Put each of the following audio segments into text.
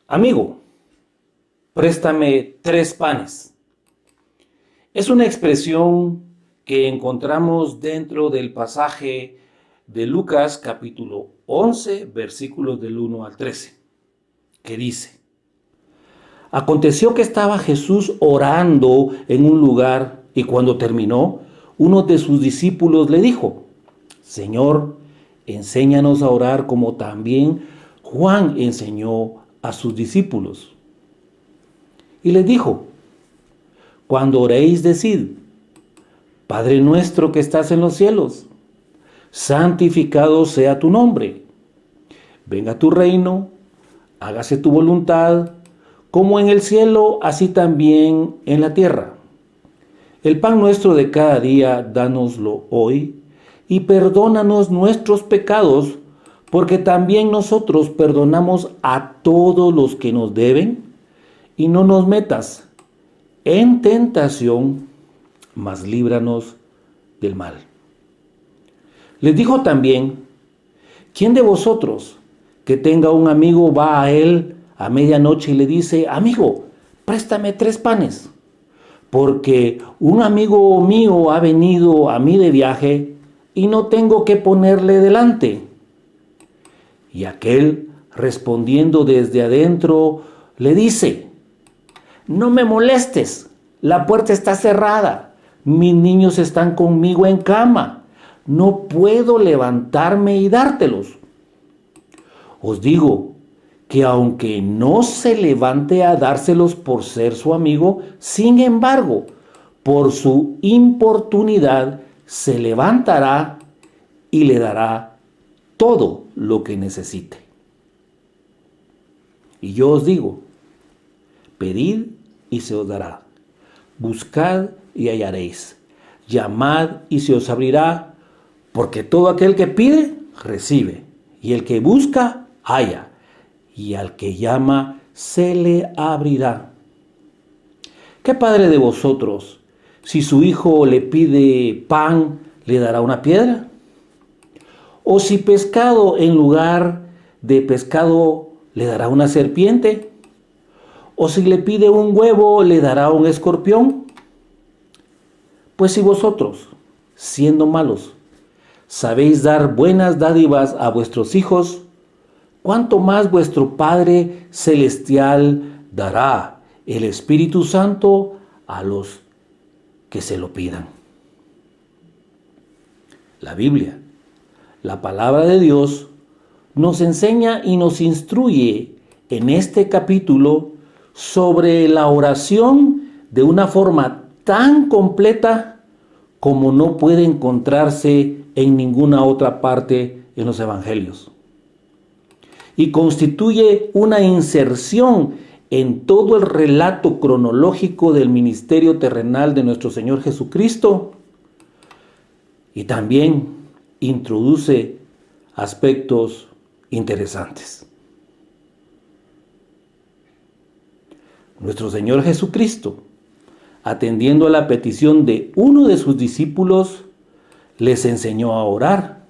Amigo, préstame 3 panes. Es una expresión que encontramos dentro del pasaje de Lucas capítulo 11, versículos del 1 al 13, que dice: Aconteció que estaba Jesús orando en un lugar y cuando terminó, uno de sus discípulos le dijo: Señor, enséñanos a orar como también Juan enseñó a sus discípulos. Y les dijo: Cuando oréis, decid: Padre nuestro que estás en los cielos, santificado sea tu nombre. Venga tu reino, hágase tu voluntad, como en el cielo, así también en la tierra. El pan nuestro de cada día, dánoslo hoy, y perdónanos nuestros pecados, porque también nosotros perdonamos a todos los que nos deben, y no nos metas en tentación, mas líbranos del mal. Les dijo también: ¿Quién de vosotros que tenga un amigo va a él a medianoche y le dice: Amigo, préstame 3 panes? Porque un amigo mío ha venido a mí de viaje y no tengo que ponerle delante. Y aquel, respondiendo desde adentro, le dice: No me molestes, la puerta está cerrada, mis niños están conmigo en cama, no puedo levantarme y dártelos. Os digo que aunque no se levante a dárselos por ser su amigo, sin embargo, por su importunidad se levantará y le dará todo lo que necesite. Y yo os digo: pedid y se os dará, buscad y hallaréis, llamad y se os abrirá, porque todo aquel que pide, recibe, y el que busca, halla, y al que llama, se le abrirá. ¿Qué padre de vosotros, si su hijo le pide pan, le dará una piedra? ¿O si pescado en lugar de pescado, le dará una serpiente? ¿O si le pide un huevo, le dará un escorpión? Pues si vosotros, siendo malos, sabéis dar buenas dádivas a vuestros hijos, ¿cuánto más vuestro Padre Celestial dará el Espíritu Santo a los que se lo pidan? La Biblia, la palabra de Dios, nos enseña y nos instruye en este capítulo sobre la oración de una forma tan completa como no puede encontrarse en ninguna otra parte en los evangelios. Y constituye una inserción en todo el relato cronológico del ministerio terrenal de nuestro Señor Jesucristo. Y también introduce aspectos interesantes. Nuestro Señor Jesucristo, atendiendo a la petición de uno de sus discípulos, les enseñó a orar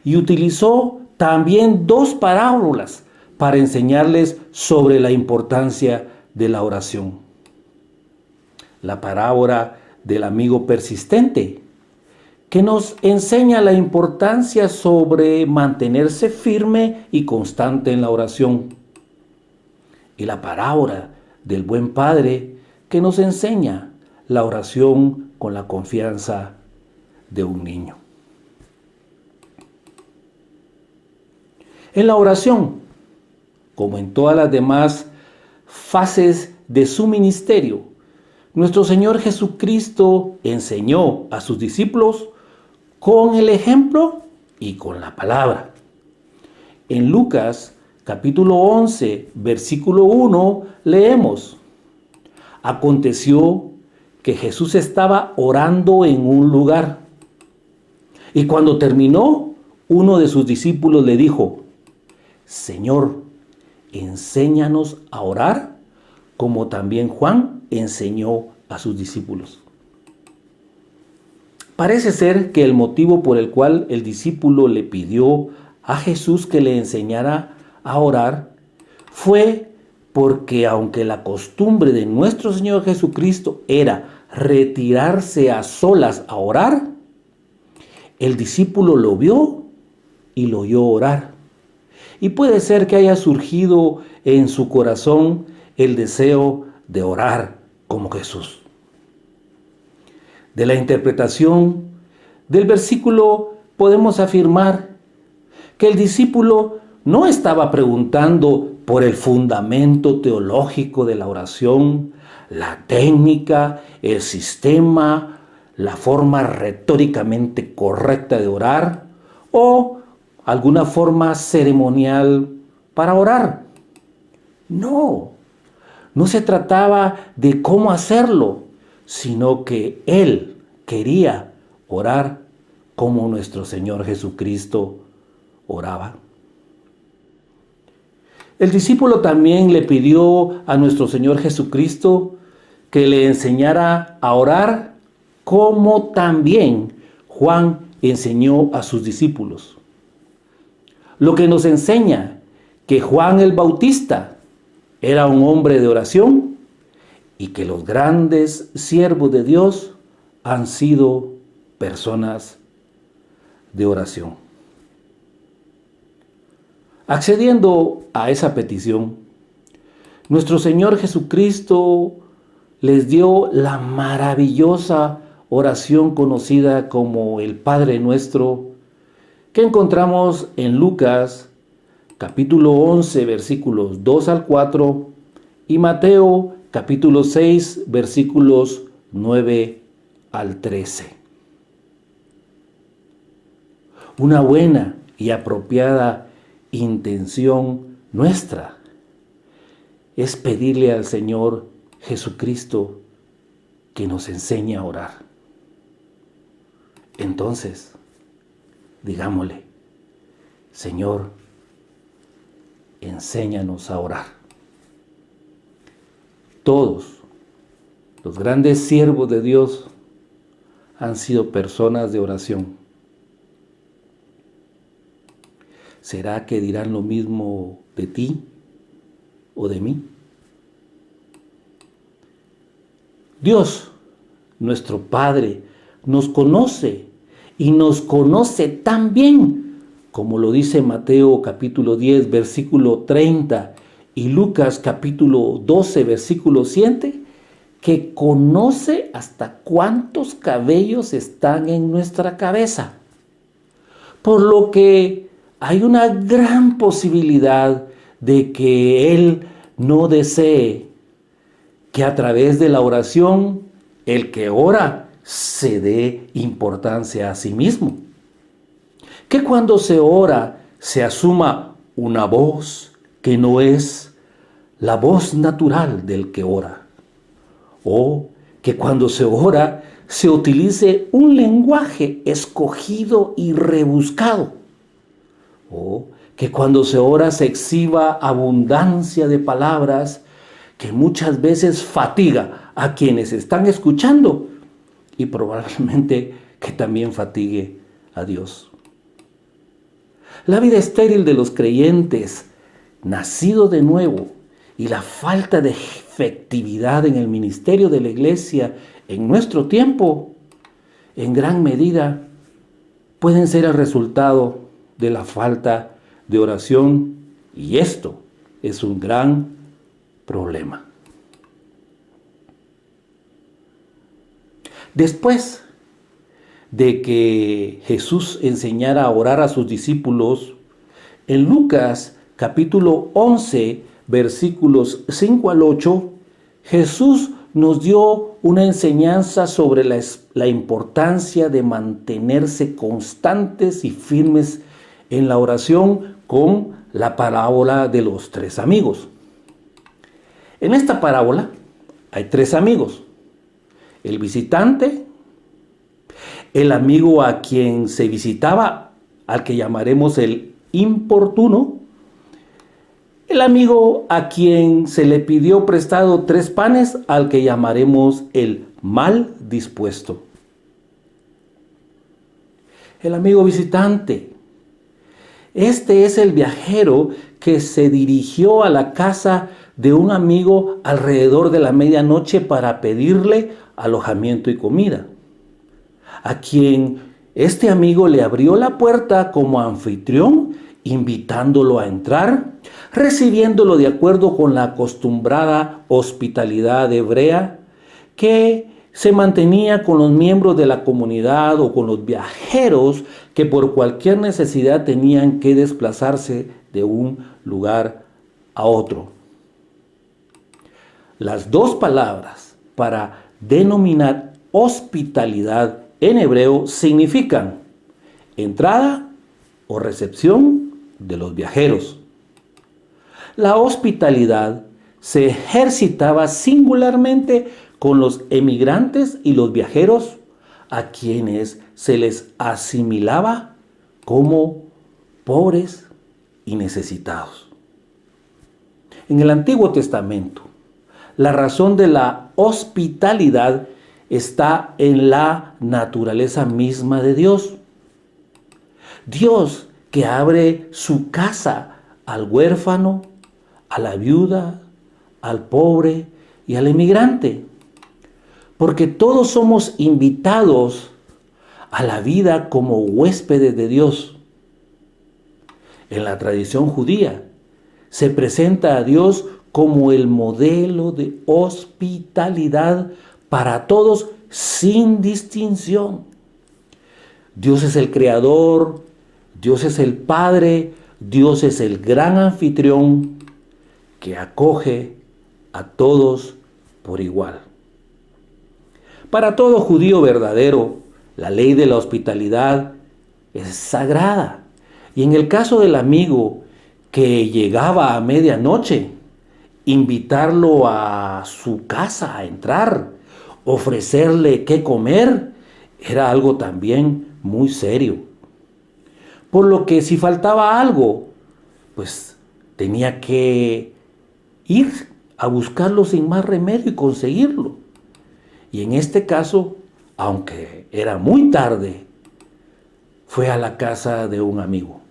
y utilizó también 2 parábolas para enseñarles sobre la importancia de la oración. La parábola del amigo persistente, que nos enseña la importancia sobre mantenerse firme y constante en la oración. Y la parábola del buen padre, que nos enseña la oración con la confianza de un niño. En la oración, como en todas las demás fases de su ministerio, nuestro Señor Jesucristo enseñó a sus discípulos con el ejemplo y con la palabra. En Lucas capítulo 11, versículo 1, leemos: Aconteció que Jesús estaba orando en un lugar, y cuando terminó, uno de sus discípulos le dijo: Señor, enséñanos a orar, como también Juan enseñó a sus discípulos. Parece ser que el motivo por el cual el discípulo le pidió a Jesús que le enseñara a orar fue porque aunque la costumbre de nuestro Señor Jesucristo era retirarse a solas a orar, el discípulo lo vio y lo oyó orar. Y puede ser que haya surgido en su corazón el deseo de orar como Jesús. De la interpretación del versículo podemos afirmar que el discípulo no estaba preguntando por el fundamento teológico de la oración, la técnica, el sistema, la forma retóricamente correcta de orar o alguna forma ceremonial para orar. No se trataba de cómo hacerlo, sino que él quería orar como nuestro Señor Jesucristo oraba. El discípulo también le pidió a nuestro Señor Jesucristo que le enseñara a orar como también Juan enseñó a sus discípulos. Lo que nos enseña que Juan el Bautista era un hombre de oración y que los grandes siervos de Dios han sido personas de oración. Accediendo a esa petición, nuestro Señor Jesucristo les dio la maravillosa oración conocida como el Padre Nuestro, que encontramos en Lucas capítulo 11 versículos 2 al 4 y Mateo capítulo 6 versículos 9 al 13. Una buena y apropiada intención nuestra es pedirle al Señor Jesucristo que nos enseñe a orar. Entonces, digámosle: Señor, enséñanos a orar. Todos los grandes siervos de Dios han sido personas de oración. ¿Será que dirán lo mismo de ti o de mí? Dios, nuestro Padre, nos conoce y nos conoce tan bien, como lo dice Mateo capítulo 10, versículo 30 y Lucas capítulo 12, versículo 7, que conoce hasta cuántos cabellos están en nuestra cabeza. Por lo que hay una gran posibilidad de que Él no desee que a través de la oración el que ora se dé importancia a sí mismo. Que cuando se ora se asuma una voz que no es la voz natural del que ora. O que cuando se ora se utilice un lenguaje escogido y rebuscado. O que cuando se ora se exhiba abundancia de palabras que muchas veces fatiga a quienes están escuchando y probablemente que también fatigue a Dios. La vida estéril de los creyentes nacidos de nuevo y la falta de efectividad en el ministerio de la iglesia en nuestro tiempo, en gran medida, pueden ser el resultado de la falta de oración, y esto es un gran problema. Después de que Jesús enseñara a orar a sus discípulos, en Lucas capítulo 11, versículos 5 al 8, Jesús nos dio una enseñanza sobre la importancia de mantenerse constantes y firmes en la oración con la parábola de los 3 amigos. En esta parábola hay 3 amigos: el visitante, el amigo a quien se visitaba, al que llamaremos el importuno, el amigo a quien se le pidió prestado 3 panes, al que llamaremos el mal dispuesto. El amigo visitante. Este es el viajero que se dirigió a la casa de un amigo alrededor de la medianoche para pedirle alojamiento y comida, a quien este amigo le abrió la puerta como anfitrión, invitándolo a entrar, recibiéndolo de acuerdo con la acostumbrada hospitalidad hebrea que se mantenía con los miembros de la comunidad o con los viajeros que por cualquier necesidad tenían que desplazarse de un lugar a otro. Las dos palabras para denominar hospitalidad en hebreo significan entrada o recepción de los viajeros. La hospitalidad se ejercitaba singularmente con los emigrantes y los viajeros a quienes se les asimilaba como pobres y necesitados. En el Antiguo Testamento, la razón de la hospitalidad está en la naturaleza misma de Dios. Dios que abre su casa al huérfano, a la viuda, al pobre y al emigrante. Porque todos somos invitados a la vida como huéspedes de Dios. En la tradición judía se presenta a Dios como el modelo de hospitalidad para todos sin distinción. Dios es el creador, Dios es el Padre, Dios es el gran anfitrión que acoge a todos por igual. Para todo judío verdadero, la ley de la hospitalidad es sagrada. Y en el caso del amigo que llegaba a medianoche, invitarlo a su casa a entrar, ofrecerle qué comer, era algo también muy serio. Por lo que si faltaba algo, pues tenía que ir a buscarlo sin más remedio y conseguirlo. Y en este caso, aunque era muy tarde, fue a la casa de un amigo.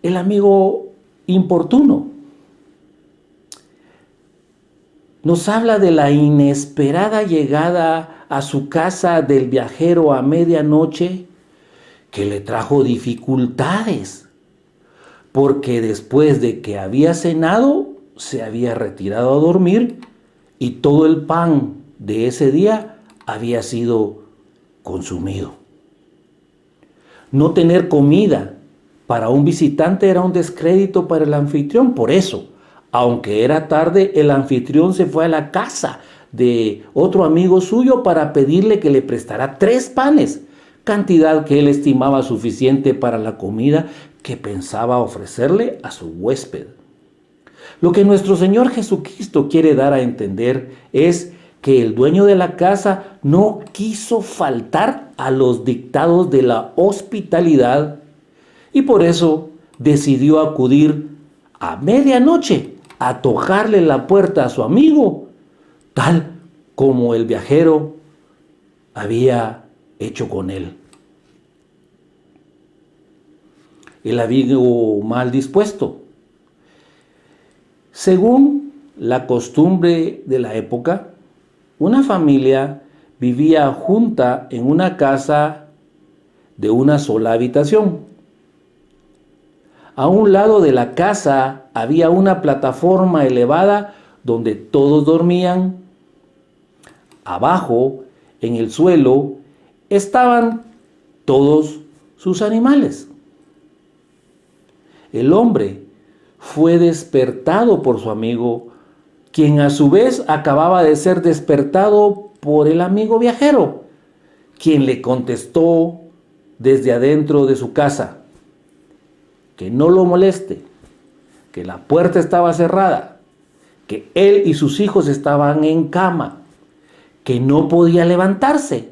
El amigo importuno nos habla de la inesperada llegada a su casa del viajero a medianoche que le trajo dificultades, porque después de que había cenado, se había retirado a dormir y todo el pan de ese día había sido consumido. No tener comida para un visitante era un descrédito para el anfitrión. Por eso, aunque era tarde, el anfitrión se fue a la casa de otro amigo suyo para pedirle que le prestara 3 panes, cantidad que él estimaba suficiente para la comida que pensaba ofrecerle a su huésped. Lo que nuestro Señor Jesucristo quiere dar a entender es que el dueño de la casa no quiso faltar a los dictados de la hospitalidad y por eso decidió acudir a medianoche a tocarle la puerta a su amigo, tal como el viajero había hecho con él. El amigo mal dispuesto. Según la costumbre de la época, una familia vivía junta en una casa de una sola habitación. A un lado de la casa había una plataforma elevada donde todos dormían. Abajo, en el suelo, estaban todos sus animales. El hombre fue despertado por su amigo, quien a su vez acababa de ser despertado por el amigo viajero, quien le contestó desde adentro de su casa que no lo moleste, que la puerta estaba cerrada, que él y sus hijos estaban en cama, que no podía levantarse,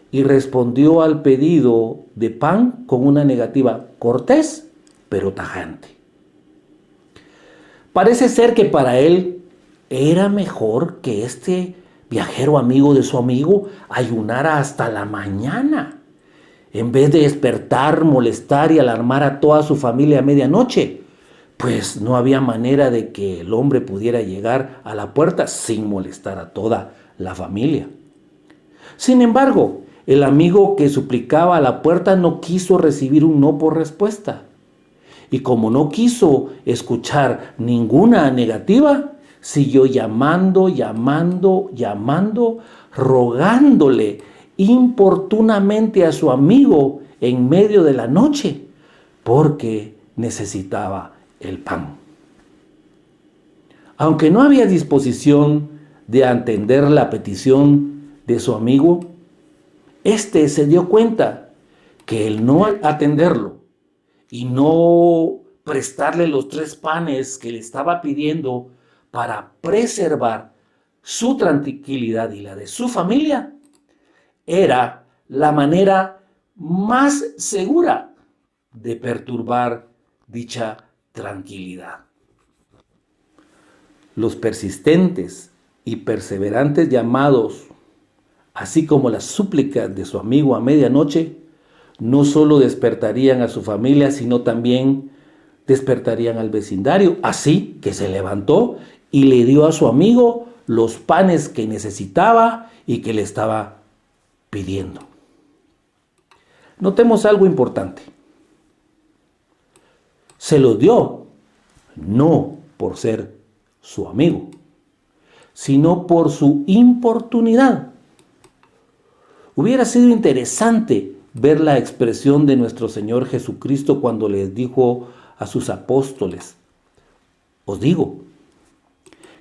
y respondió al pedido de pan con una negativa cortés pero tajante. Parece ser que para él era mejor que este viajero amigo de su amigo ayunara hasta la mañana, en vez de despertar, molestar y alarmar a toda su familia a medianoche, pues no había manera de que el hombre pudiera llegar a la puerta sin molestar a toda la familia. Sin embargo, el amigo que suplicaba a la puerta no quiso recibir un no por respuesta. Y como no quiso escuchar ninguna negativa, siguió llamando, rogándole importunamente a su amigo en medio de la noche, porque necesitaba el pan. Aunque no había disposición de atender la petición de su amigo, éste se dio cuenta que el no atenderlo y no prestarle los 3 panes que le estaba pidiendo para preservar su tranquilidad y la de su familia, era la manera más segura de perturbar dicha tranquilidad. Los persistentes y perseverantes llamados, así como las súplicas de su amigo a medianoche, no solo despertarían a su familia, sino también despertarían al vecindario. Así que se levantó y le dio a su amigo los panes que necesitaba y que le estaba pidiendo. Notemos algo importante. Se los dio no por ser su amigo, sino por su importunidad. Hubiera sido interesante ver la expresión de nuestro Señor Jesucristo cuando les dijo a sus apóstoles: os digo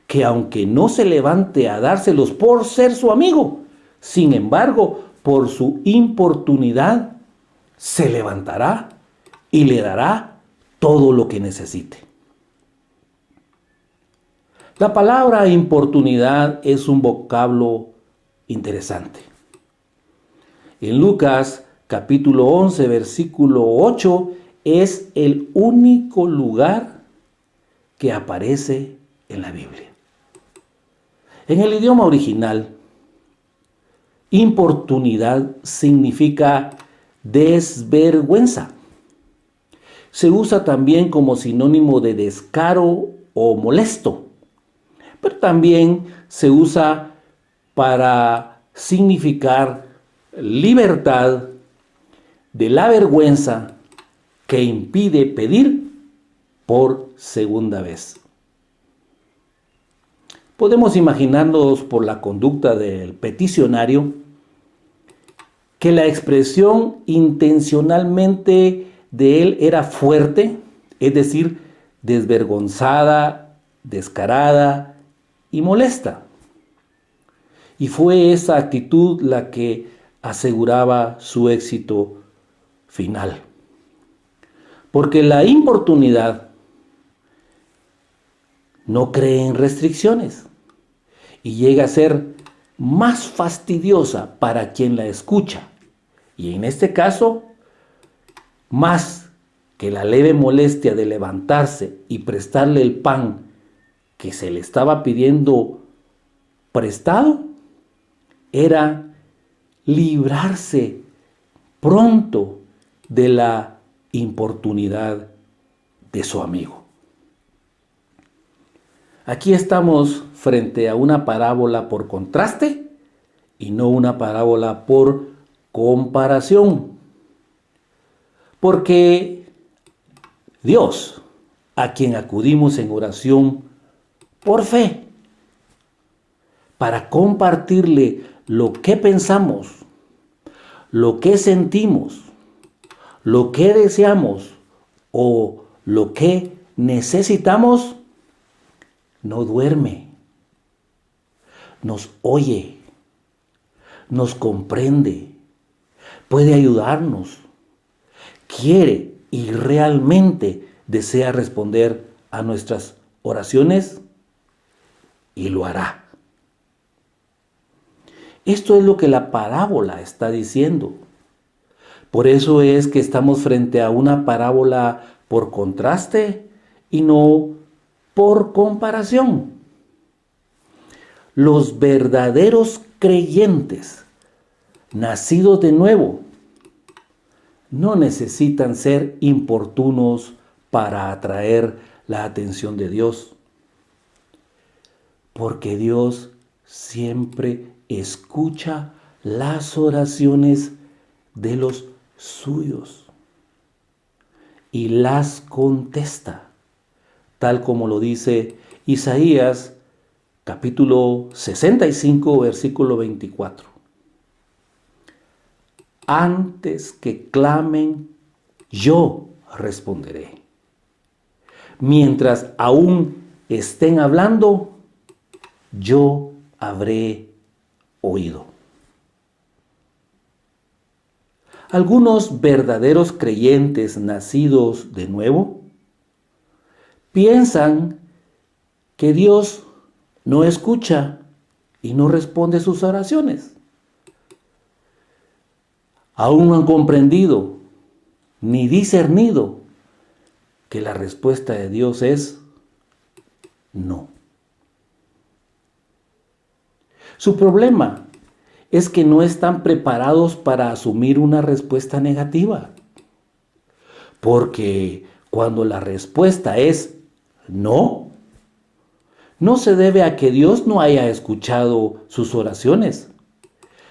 que aunque no se levante a dárselos por ser su amigo, sin embargo, por su importunidad, se levantará y le dará todo lo que necesite. La palabra importunidad es un vocablo interesante. En Lucas capítulo 11, versículo 8, es el único lugar que aparece en la Biblia. En el idioma original, importunidad significa desvergüenza. Se usa también como sinónimo de descaro o molesto, pero también se usa para significar libertad de la vergüenza que impide pedir por segunda vez. Podemos imaginarnos por la conducta del peticionario que la expresión intencionalmente de él era fuerte, es decir, desvergonzada, descarada y molesta. Y fue esa actitud la que aseguraba su éxito final. Porque la importunidad no cree en restricciones y llega a ser más fastidiosa para quien la escucha. Y en este caso, más que la leve molestia de levantarse y prestarle el pan que se le estaba pidiendo prestado, era librarse pronto de la importunidad de su amigo. Aquí estamos frente a una parábola por contraste y no una parábola por comparación. Porque Dios, a quien acudimos en oración por fe, para compartirle lo que pensamos, lo que sentimos, lo que deseamos o lo que necesitamos, no duerme, nos oye, nos comprende, puede ayudarnos, quiere y realmente desea responder a nuestras oraciones y lo hará. Esto es lo que la parábola está diciendo. Por eso es que estamos frente a una parábola por contraste y no por comparación. Los verdaderos creyentes, nacidos de nuevo, no necesitan ser importunos para atraer la atención de Dios. Porque Dios siempre escucha las oraciones de los suyos y las contesta, tal como lo dice Isaías capítulo 65, versículo 24. Antes que clamen, yo responderé. Mientras aún estén hablando, yo habré oído. Algunos verdaderos creyentes nacidos de nuevo piensan que Dios no escucha y no responde sus oraciones. Aún no han comprendido ni discernido que la respuesta de Dios es no. Su problema es que no están preparados para asumir una respuesta negativa. Porque cuando la respuesta es no, no se debe a que Dios no haya escuchado sus oraciones,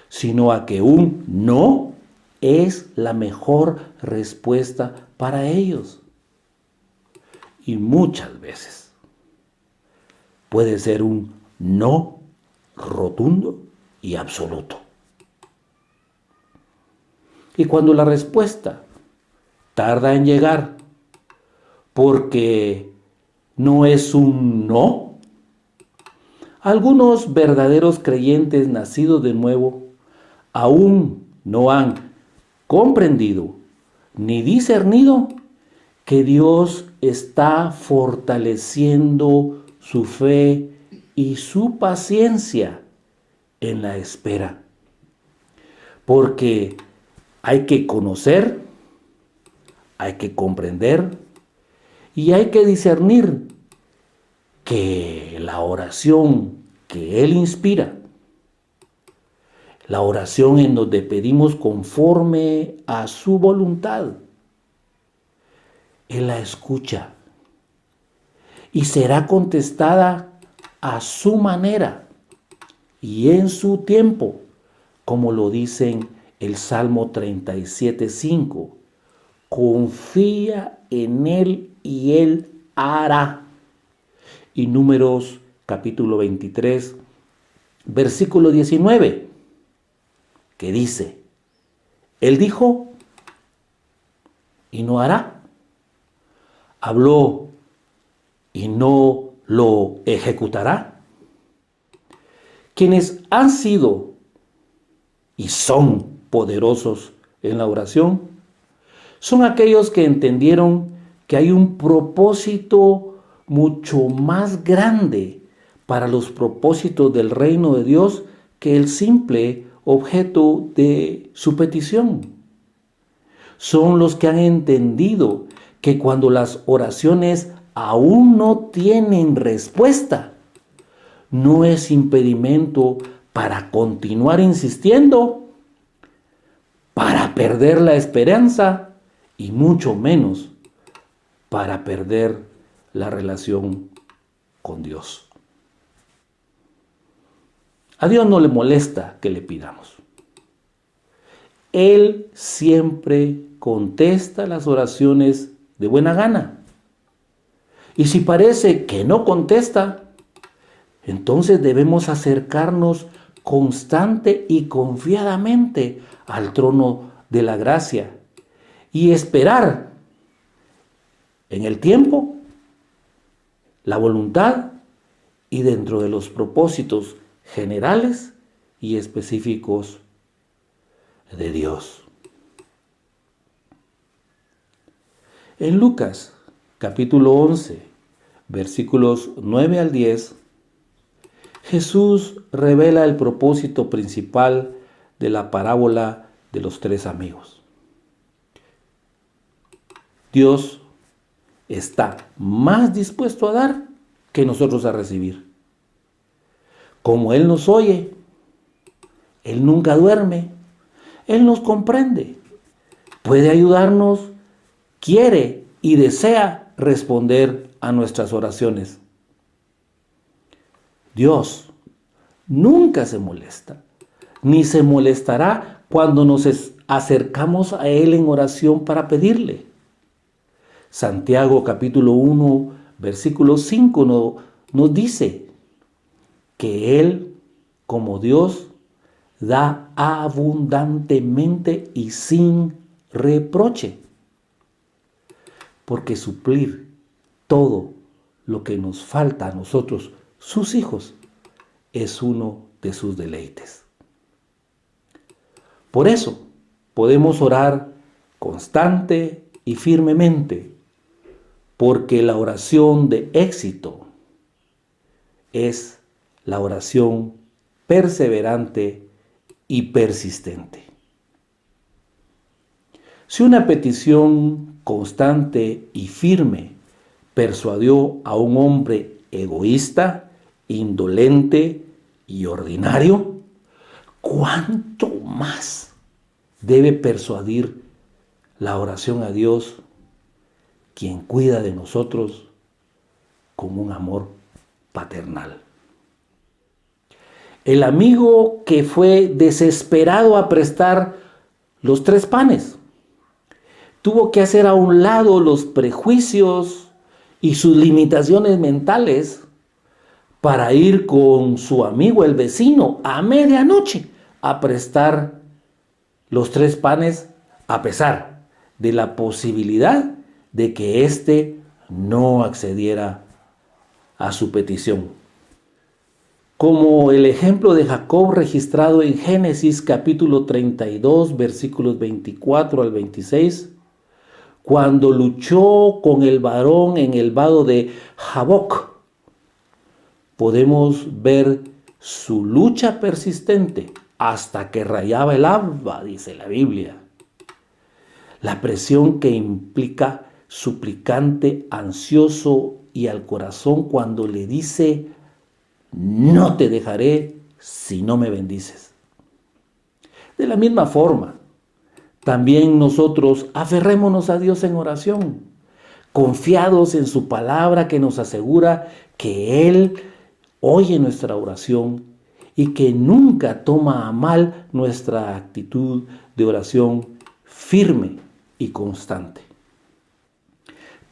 sino a que un no es la mejor respuesta para ellos. Y muchas veces puede ser un no rotundo y absoluto. Y cuando la respuesta tarda en llegar porque no es un no, algunos verdaderos creyentes nacidos de nuevo aún no han comprendido ni discernido que Dios está fortaleciendo su fe y su paciencia en la espera. Porque hay que conocer, hay que comprender y hay que discernir que la oración que Él inspira, la oración en donde pedimos conforme a su voluntad, Él la escucha y será contestada a su manera y en su tiempo, como lo dicen el Salmo 37:5. Confía en Él y Él hará. Y Números capítulo 23, versículo 19, que dice, Él dijo y no hará. Habló y no lo ejecutará. Quienes han sido y son poderosos en la oración son aquellos que entendieron que hay un propósito mucho más grande para los propósitos del reino de Dios que el simple objeto de su petición. Son los que han entendido que cuando las oraciones aún no tienen respuesta, no es impedimento para continuar insistiendo, para perder la esperanza y mucho menos para perder la relación con Dios. A Dios no le molesta que le pidamos. Él siempre contesta las oraciones de buena gana. Y si parece que no contesta, entonces debemos acercarnos constante y confiadamente al trono de la gracia y esperar en el tiempo, la voluntad y dentro de los propósitos generales y específicos de Dios. En Lucas capítulo 11, versículos 9 al 10, Jesús revela el propósito principal de la parábola de los 3 amigos. Dios está más dispuesto a dar que nosotros a recibir. Como Él nos oye, Él nunca duerme, Él nos comprende, puede ayudarnos, quiere y desea responder a nuestras oraciones. Dios nunca se molesta, ni se molestará cuando nos acercamos a Él en oración para pedirle. Santiago capítulo 1, versículo 5 nos dice que Él, como Dios, da abundantemente y sin reproche, porque suplir todo lo que nos falta a nosotros, sus hijos, es uno de sus deleites. Por eso podemos orar constante y firmemente, porque la oración de éxito es la oración perseverante y persistente. Si una petición constante y firme persuadió a un hombre egoísta, indolente y ordinario, ¿cuánto más debe persuadir la oración a Dios, quien cuida de nosotros con un amor paternal? El amigo que fue desesperado a prestar los 3 panes tuvo que hacer a un lado los prejuicios y sus limitaciones mentales para ir con su amigo el vecino a medianoche a prestar los 3 panes, a pesar de la posibilidad de que éste no accediera a su petición. Como el ejemplo de Jacob registrado en Génesis capítulo 32, versículos 24 al 26, cuando luchó con el varón en el vado de Jaboc, podemos ver su lucha persistente hasta que rayaba el alba, dice la Biblia. La presión que implica suplicante, ansioso y al corazón cuando le dice: no te dejaré si no me bendices. De la misma forma, también nosotros aferrémonos a Dios en oración, confiados en su palabra que nos asegura que Él oye nuestra oración y que nunca toma a mal nuestra actitud de oración firme y constante.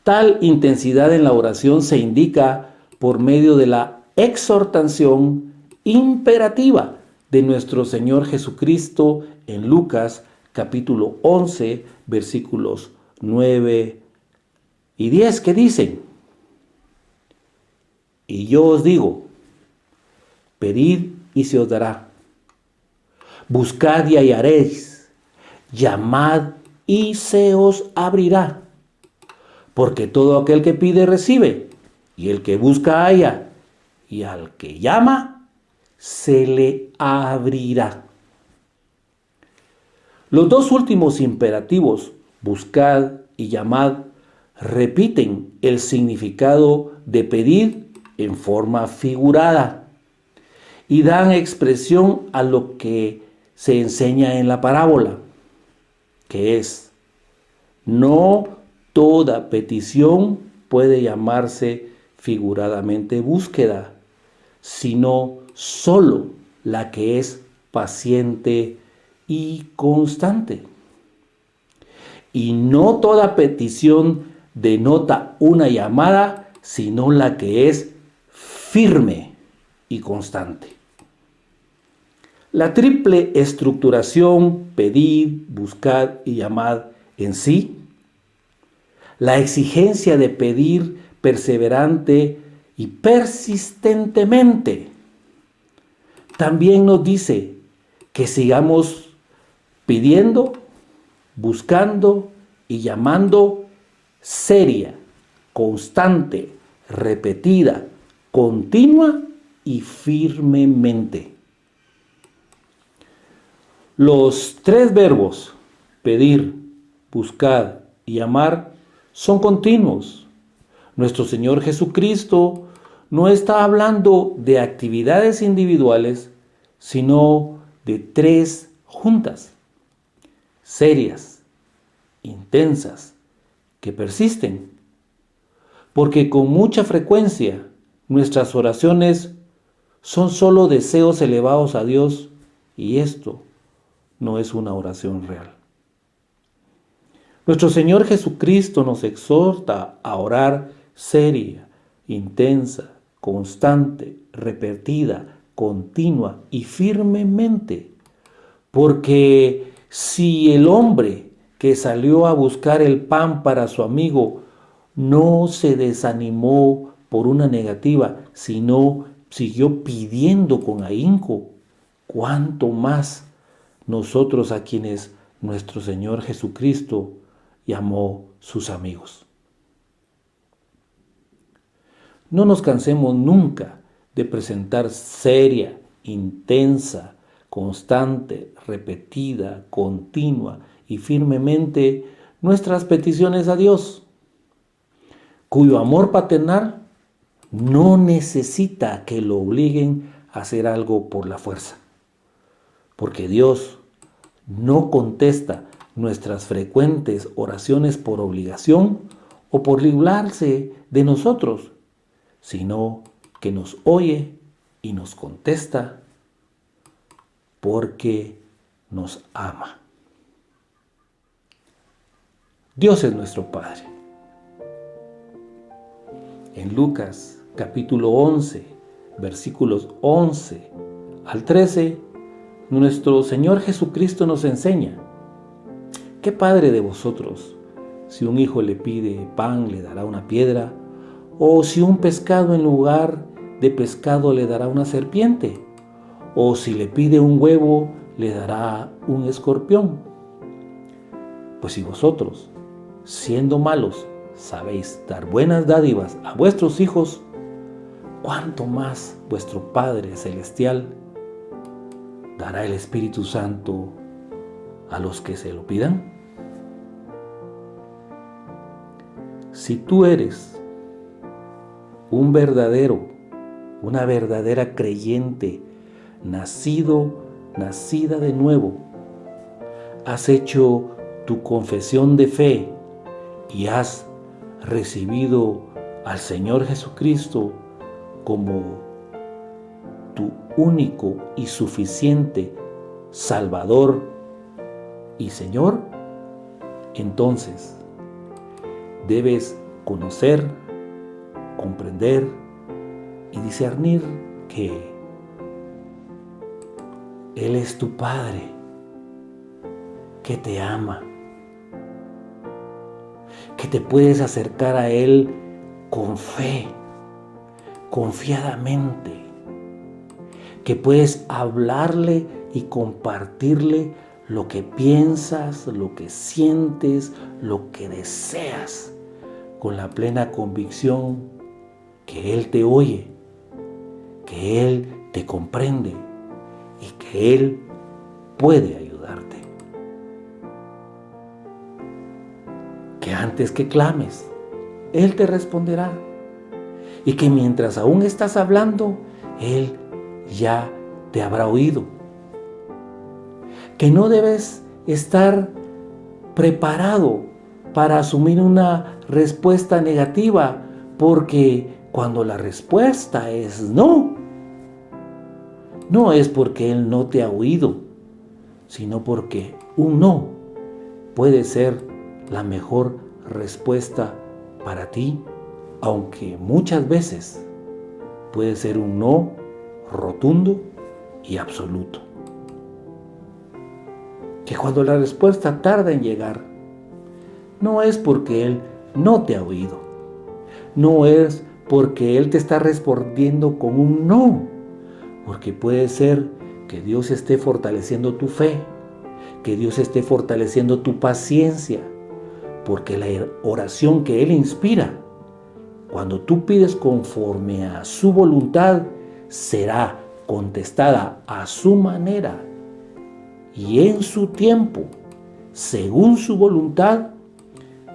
Tal intensidad en la oración se indica por medio de la exhortación imperativa de nuestro Señor Jesucristo en Lucas capítulo 11, versículos 9 y 10, que dicen: y yo os digo, pedid y se os dará, buscad y hallaréis, llamad y se os abrirá, porque todo aquel que pide recibe, y el que busca halla, y al que llama se le abrirá. Los 2 últimos imperativos, buscad y llamad, repiten el significado de pedir en forma figurada y dan expresión a lo que se enseña en la parábola, que es: no toda petición puede llamarse figuradamente búsqueda, sino solo la que es paciente y constante. Y no toda petición denota una llamada, sino la que es firme y constante. La triple estructuración, pedid, buscad y llamad en sí, la exigencia de pedir perseverante y persistentemente, también nos dice que sigamos pidiendo, buscando y llamando seria, constante, repetida, continua y firmemente. Los 3 verbos, pedir, buscar y amar, son continuos. Nuestro Señor Jesucristo no está hablando de actividades individuales, sino de 3 juntas, serias, intensas, que persisten. porque con mucha frecuencia nuestras oraciones son solo deseos elevados a Dios y esto no es una oración real. Nuestro Señor Jesucristo nos exhorta a orar seria, intensa, constante, repetida, continua y firmemente, porque si el hombre que salió a buscar el pan para su amigo no se desanimó por una negativa, sino siguió pidiendo con ahínco, cuánto más nosotros a quienes nuestro Señor Jesucristo llamó sus amigos. No nos cansemos nunca de presentar seria, intensa, constante, repetida, continua y firmemente nuestras peticiones a Dios, cuyo amor paternal no necesita que lo obliguen a hacer algo por la fuerza, porque Dios no contesta nuestras frecuentes oraciones por obligación o por librarse de nosotros, sino que nos oye y nos contesta porque nos ama. Dios es nuestro Padre. En Lucas capítulo 11, versículos 11 al 13, nuestro Señor Jesucristo nos enseña: ¿qué padre de vosotros, si un hijo le pide pan, le dará una piedra? ¿O si un pescado en lugar de pescado le dará una serpiente? ¿O si le pide un huevo, le dará un escorpión? Pues si vosotros, siendo malos, sabéis dar buenas dádivas a vuestros hijos, ¿cuánto más vuestro Padre Celestial dará el Espíritu Santo a los que se lo pidan? Si tú eres una verdadera creyente, nacida de nuevo, has hecho tu confesión de fe y has recibido al Señor Jesucristo como tu único y suficiente Salvador y Señor, entonces debes conocer, comprender y discernir que Él es tu Padre, que te ama, que te puedes acercar a Él con fe, confiadamente, que puedes hablarle y compartirle lo que piensas, lo que sientes, lo que deseas, con la plena convicción que Él te oye, que Él te comprende y que Él puede ayudarte. Que antes que clames, Él te responderá. Y que mientras aún estás hablando, Él ya te habrá oído. Que no debes estar preparado para asumir una respuesta negativa, porque cuando la respuesta es no, no es porque Él no te ha oído, sino porque un no puede ser la mejor respuesta para ti, aunque muchas veces puede ser un no rotundo y absoluto. Que cuando la respuesta tarda en llegar, no es porque Él no te ha oído, no es porque Él te está respondiendo con un no, porque puede ser que Dios esté fortaleciendo tu fe, que Dios esté fortaleciendo tu paciencia, porque la oración que Él inspira, cuando tú pides conforme a su voluntad, será contestada a su manera y en su tiempo, según su voluntad,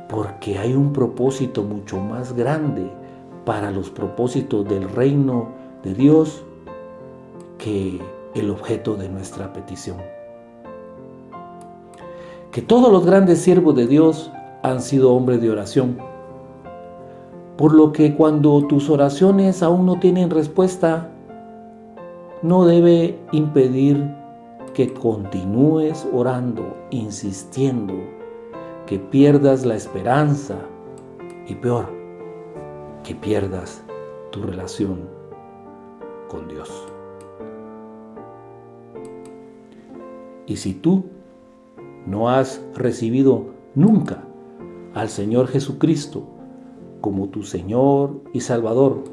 porque hay un propósito mucho más grande para los propósitos del reino de Dios que el objeto de nuestra petición. Que todos los grandes siervos de Dios han sido hombres de oración, Por lo que cuando tus oraciones aún no tienen respuesta, no debe impedir que continúes orando, insistiendo, que pierdas la esperanza y peor, que pierdas tu relación con Dios. Y si tú no has recibido nunca al Señor Jesucristo como tu Señor y Salvador,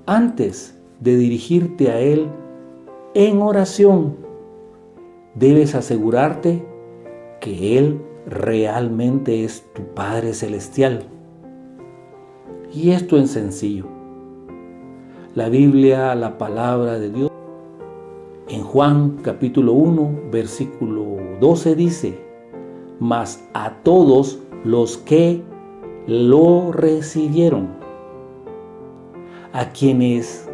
antes de dirigirte a Él en oración, debes asegurarte que Él realmente es tu Padre Celestial. Y esto es sencillo. La Biblia, la palabra de Dios, en Juan capítulo 1, versículo 12 dice: mas a todos los que lo recibieron, a quienes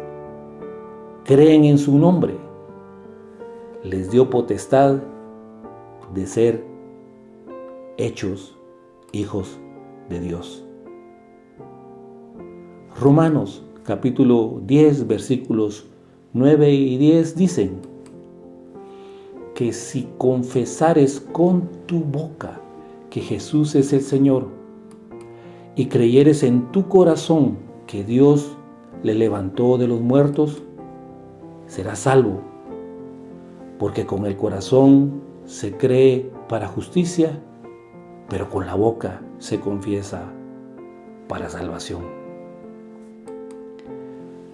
creen en su nombre, les dio potestad de ser hechos hijos de Dios. Romanos capítulo 10, versículos 9 y 10 dicen que si confesares con tu boca que Jesús es el Señor y creyeres en tu corazón que Dios le levantó de los muertos, serás salvo, porque con el corazón se cree para justicia, pero con la boca se confiesa para salvación.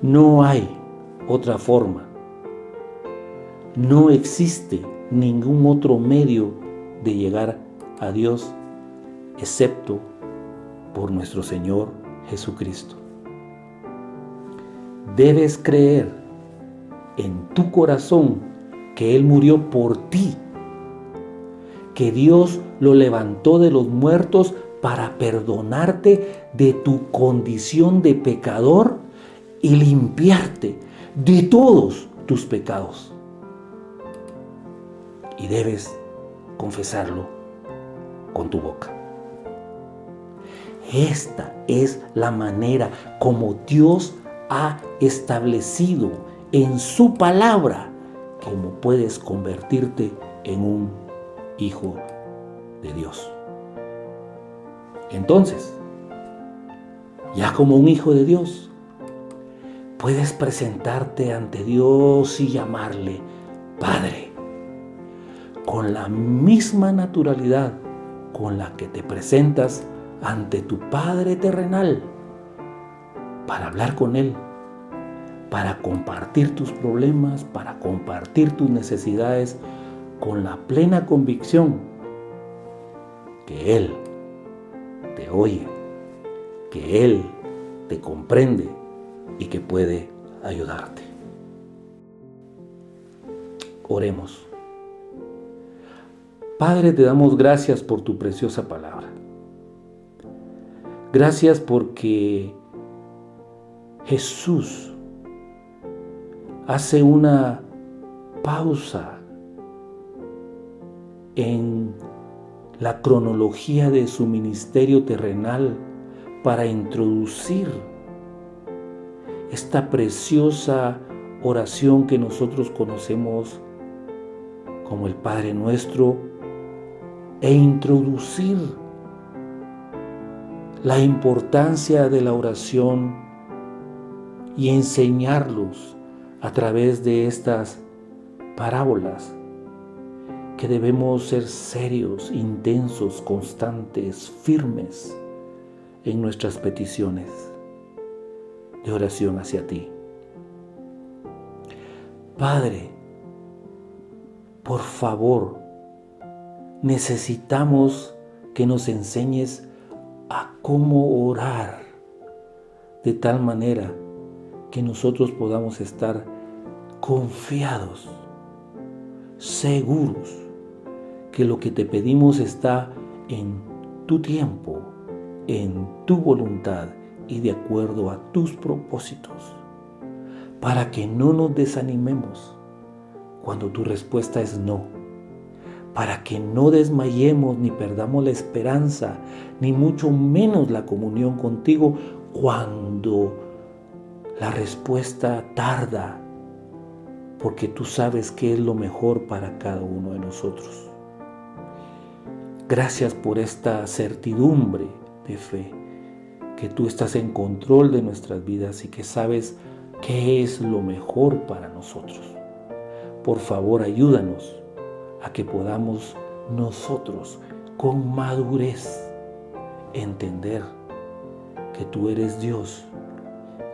No hay otra forma, no existe ningún otro medio de llegar a Dios excepto por nuestro Señor Jesucristo. Debes creer en tu corazón que Él murió por ti, que Dios lo levantó de los muertos para perdonarte de tu condición de pecador y limpiarte de todos tus pecados. Y debes confesarlo con tu boca. Esta es la manera como Dios ha establecido en su palabra cómo puedes convertirte en un hijo de Dios. Entonces, ya como un hijo de Dios, puedes presentarte ante Dios y llamarle Padre, con la misma naturalidad con la que te presentas ante tu Padre terrenal, para hablar con Él, para compartir tus problemas, para compartir tus necesidades, con la plena convicción que Él te oye, que Él te comprende y que puede ayudarte. Oremos. Padre, te damos gracias por tu preciosa palabra. Gracias porque Jesús hace una pausa en la cronología de su ministerio terrenal para introducir esta preciosa oración que nosotros conocemos como el Padre Nuestro, e introducir la importancia de la oración y enseñarlos a través de estas parábolas que debemos ser serios, intensos, constantes, firmes en nuestras peticiones de oración hacia ti. Padre, por favor, necesitamos que nos enseñes a cómo orar de tal manera que nosotros podamos estar confiados, seguros que lo que te pedimos está en tu tiempo, en tu voluntad y de acuerdo a tus propósitos, para que no nos desanimemos cuando tu respuesta es no, para que no desmayemos ni perdamos la esperanza, ni mucho menos la comunión contigo cuando la respuesta tarda, porque tú sabes qué es lo mejor para cada uno de nosotros. Gracias por esta certidumbre de fe, que tú estás en control de nuestras vidas y que sabes qué es lo mejor para nosotros. Por favor, ayúdanos a que podamos nosotros con madurez entender que tú eres Dios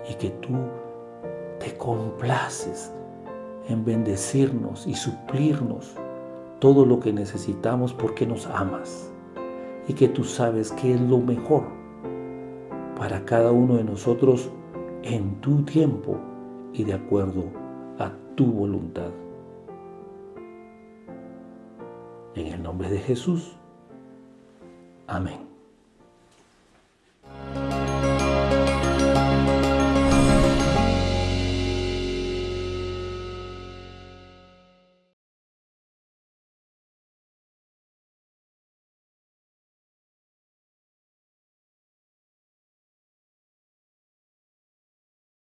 y que tú te complaces en bendecirnos y suplirnos todo lo que necesitamos porque nos amas y que tú sabes que es lo mejor para cada uno de nosotros en tu tiempo y de acuerdo a tu voluntad. En el nombre de Jesús. Amén.